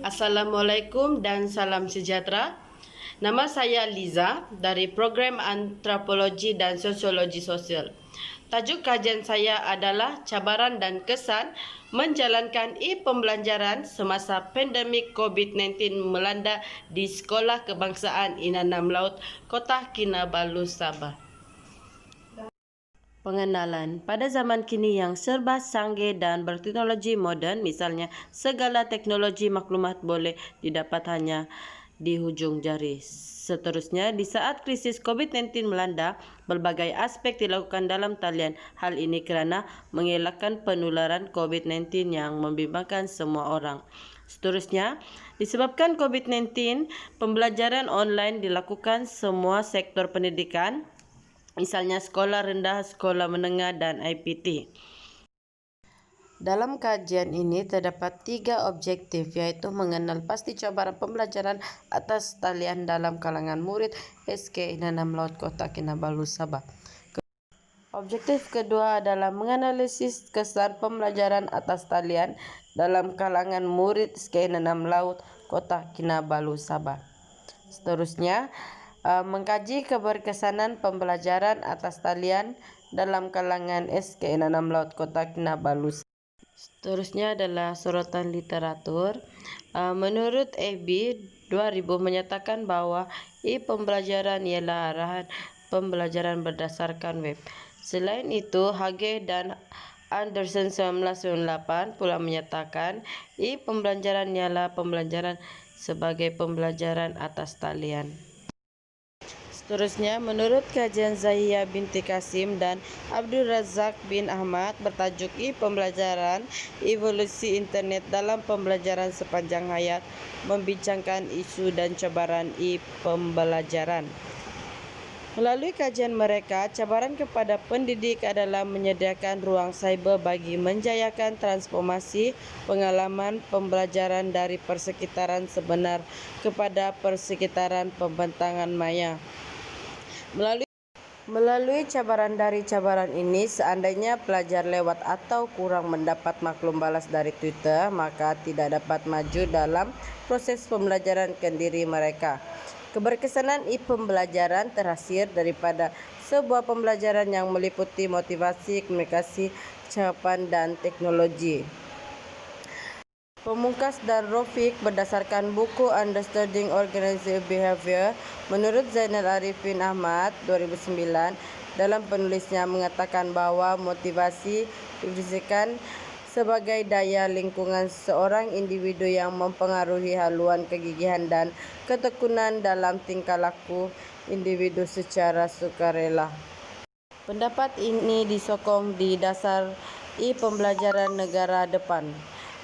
Assalamualaikum dan salam sejahtera. Nama saya Liza dari Program Antropologi dan Sosiologi Sosial. Tajuk kajian saya adalah cabaran dan kesan menjalankan e-pembelajaran semasa pandemik COVID-19 melanda di Sekolah Kebangsaan Inanam Laut, Kota Kinabalu, Sabah. Pengenalan, pada zaman kini yang serba canggih dan berteknologi moden, misalnya segala teknologi maklumat boleh didapat hanya di hujung jari. Seterusnya, di saat krisis COVID-19 melanda, berbagai aspek dilakukan dalam talian. Hal ini kerana mengelakkan penularan COVID-19 yang membimbangkan semua orang. Seterusnya, disebabkan COVID-19, pembelajaran online dilakukan semua sektor pendidikan, misalnya sekolah rendah, sekolah menengah, dan IPT. Dalam kajian ini terdapat 3 objektif, yaitu mengenal pasti cabaran pembelajaran atas talian dalam kalangan murid SK Inanam Laut Kota Kinabalu, Sabah. Objektif kedua adalah menganalisis kesan pembelajaran atas talian dalam kalangan murid SK Inanam Laut Kota Kinabalu, Sabah. Seterusnya, mengkaji keberkesanan pembelajaran atas talian dalam kalangan SK Inanam Laut Kota Kinabalu. Seterusnya adalah sorotan literatur. Menurut AB 2000 menyatakan bahwa e-pembelajaran ialah arahan pembelajaran berdasarkan web. Selain itu, Hage dan Anderson 1998 pula menyatakan e-pembelajaran ialah pembelajaran sebagai pembelajaran atas talian. Seterusnya, menurut kajian Zahia binti Kasim dan Abdul Razak bin Ahmad bertajuk e-pembelajaran, evolusi internet dalam pembelajaran sepanjang hayat, membincangkan isu dan cabaran e-pembelajaran. Melalui kajian mereka, cabaran kepada pendidik adalah menyediakan ruang cyber bagi menjayakan transformasi pengalaman pembelajaran dari persekitaran sebenar kepada persekitaran pembentangan maya. Melalui cabaran dari cabaran ini, seandainya pelajar lewat atau kurang mendapat maklum balas dari Twitter, maka tidak dapat maju dalam proses pembelajaran kendiri mereka. Keberkesanan e-pembelajaran terhasil daripada sebuah pembelajaran yang meliputi motivasi, komunikasi, cahapan, dan teknologi. Pemungkas dan Rofik berdasarkan buku Understanding Organizational Behavior, menurut Zainal Arifin Ahmad 2009, dalam penulisnya mengatakan bahawa motivasi didefinisikan sebagai daya lingkungan seorang individu yang mempengaruhi haluan kegigihan dan ketekunan dalam tingkah laku individu secara sukarela. Pendapat ini disokong di dasar e-pembelajaran negara depan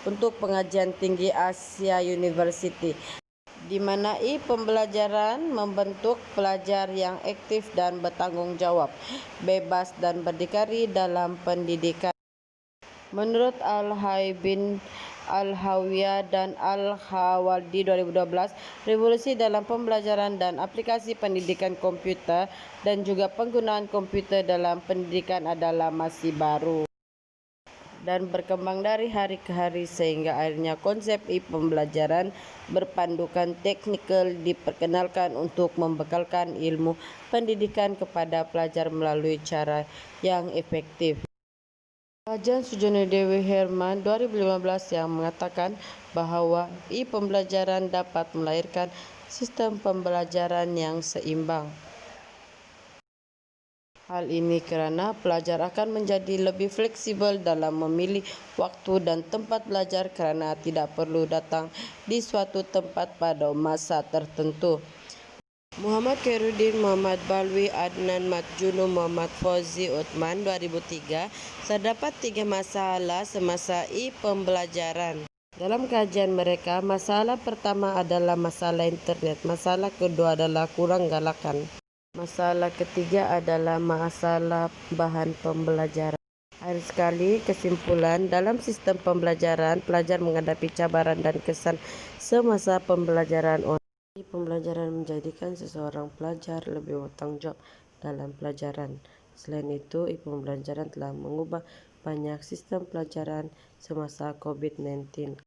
untuk pengajian tinggi Asia University, di mana e-pembelajaran membentuk pelajar yang aktif dan bertanggung jawab, bebas dan berdikari dalam pendidikan. Menurut Al-Hay bin Al-Hawiyah dan Al-Hawaldi 2012, revolusi dalam pembelajaran dan aplikasi pendidikan komputer dan juga penggunaan komputer dalam pendidikan adalah masih baru dan berkembang dari hari ke hari, sehingga akhirnya konsep e-pembelajaran berpandukan teknikal diperkenalkan untuk membekalkan ilmu pendidikan kepada pelajar melalui cara yang efektif. Kajian Sujono Dewi Herman 2015 yang mengatakan bahawa e-pembelajaran dapat melahirkan sistem pembelajaran yang seimbang. Hal ini kerana pelajar akan menjadi lebih fleksibel dalam memilih waktu dan tempat belajar kerana tidak perlu datang di suatu tempat pada masa tertentu. Muhammad Khairuddin, Muhammad Balwi, Adnan Matjuno, Muhammad Fauzi Uthman 2003, terdapat 3 masalah semasa e-pembelajaran. Dalam kajian mereka, masalah pertama adalah masalah internet, masalah kedua adalah kurang galakan. Masalah ketiga adalah masalah bahan pembelajaran. Akhir sekali, kesimpulan, dalam sistem pembelajaran, pelajar menghadapi cabaran dan kesan semasa pembelajaran online. Pembelajaran menjadikan seseorang pelajar lebih bertanggung jawab dalam pelajaran. Selain itu, pembelajaran telah mengubah banyak sistem pelajaran semasa COVID-19.